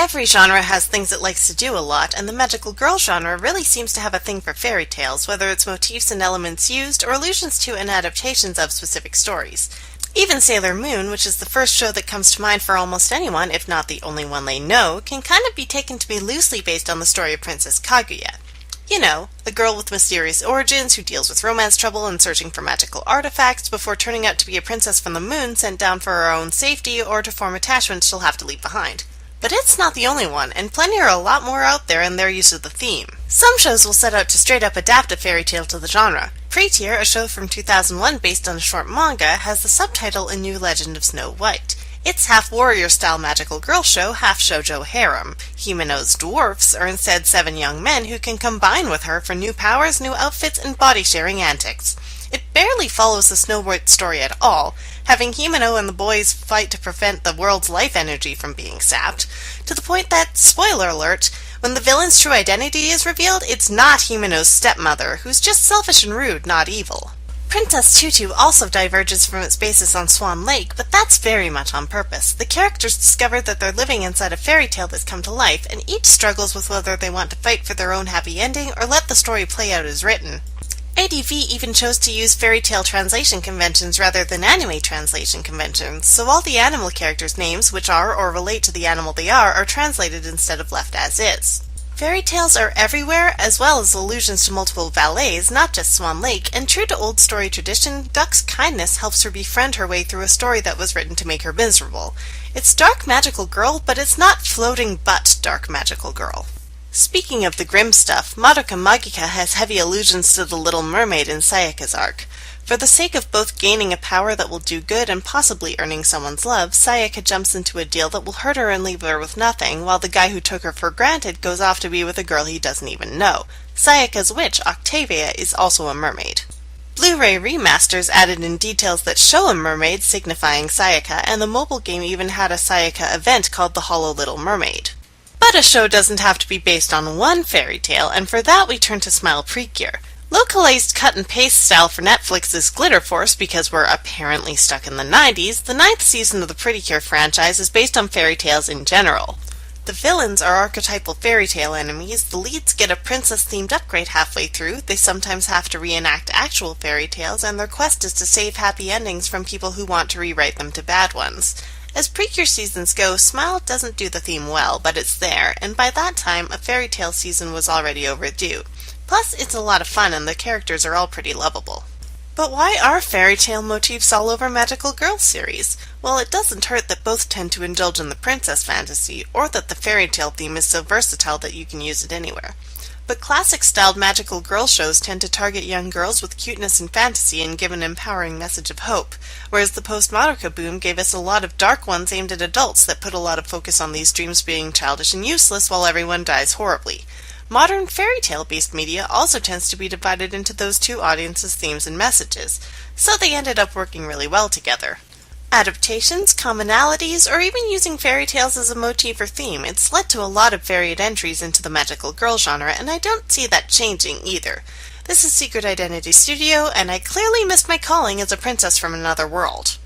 Every genre has things it likes to do a lot, and the magical girl genre really seems to have a thing for fairy tales, whether it's motifs and elements used or allusions to and adaptations of specific stories. Even Sailor Moon, which is the first show that comes to mind for almost anyone, if not the only one they know, can kind of be taken to be loosely based on the story of Princess Kaguya. You know, the girl with mysterious origins who deals with romance trouble and searching for magical artifacts before turning out to be a princess from the moon sent down for her own safety or to form attachments she'll have to leave behind. But it's not the only one, and plenty are a lot more out there in their use of the theme. Some shows will set out to straight up adapt a fairy tale to the genre. Prettier, a show from 2001 based on a short manga, has the subtitle A New Legend of Snow White. It's half warrior-style magical girl show, half shoujo harem. Himeno's dwarfs are instead 7 young men who can combine with her for new powers, new outfits, and body-sharing antics. It barely follows the Snow White story at all, having Himeno and the boys fight to prevent the world's life energy from being sapped, to the point that, spoiler alert, when the villain's true identity is revealed, it's not Himeno's stepmother, who's just selfish and rude, not evil. Princess Tutu also diverges from its basis on Swan Lake, but that's very much on purpose. The characters discover that they're living inside a fairy tale that's come to life, and each struggles with whether they want to fight for their own happy ending or let the story play out as written. ADV even chose to use fairy tale translation conventions rather than anime translation conventions, so all the animal characters' names, which are or relate to the animal they are translated instead of left as is. Fairy tales are everywhere, as well as allusions to multiple valets, not just Swan Lake, and true to old story tradition, Duck's kindness helps her befriend her way through a story that was written to make her miserable. It's dark magical girl, but it's not floating butt dark magical girl. Speaking of the grim stuff, Madoka Magica has heavy allusions to the Little Mermaid in Sayaka's arc. For the sake of both gaining a power that will do good and possibly earning someone's love, Sayaka jumps into a deal that will hurt her and leave her with nothing, while the guy who took her for granted goes off to be with a girl he doesn't even know. Sayaka's witch, Octavia, is also a mermaid. Blu-ray remasters added in details that show a mermaid signifying Sayaka, and the mobile game even had a Sayaka event called the Hollow Little Mermaid. But a show doesn't have to be based on one fairy tale, and for that we turn to Smile Precure. Localized cut-and-paste style for Netflix's Glitter Force because we're apparently stuck in the 90s, the 9th season of the Pretty Cure franchise is based on fairy tales in general. The villains are archetypal fairy tale enemies, the leads get a princess-themed upgrade halfway through, they sometimes have to reenact actual fairy tales, and their quest is to save happy endings from people who want to rewrite them to bad ones. As Precure seasons go, Smile doesn't do the theme well, but it's there, and by that time, a fairy tale season was already overdue. Plus, it's a lot of fun and the characters are all pretty lovable. But why are fairy tale motifs all over Magical Girl series? Well, it doesn't hurt that both tend to indulge in the princess fantasy, or that the fairy tale theme is so versatile that you can use it anywhere. But classic-styled magical girl shows tend to target young girls with cuteness and fantasy and give an empowering message of hope, whereas the post-Madoka boom gave us a lot of dark ones aimed at adults that put a lot of focus on these dreams being childish and useless while everyone dies horribly. Modern fairy tale-based media also tends to be divided into those two audiences' themes and messages, so they ended up working really well together. Adaptations, commonalities, or even using fairy tales as a motif or theme, it's led to a lot of varied entries into the magical girl genre, and I don't see that changing either. This is Secret Identity Studio, and I clearly missed my calling as a princess from another world.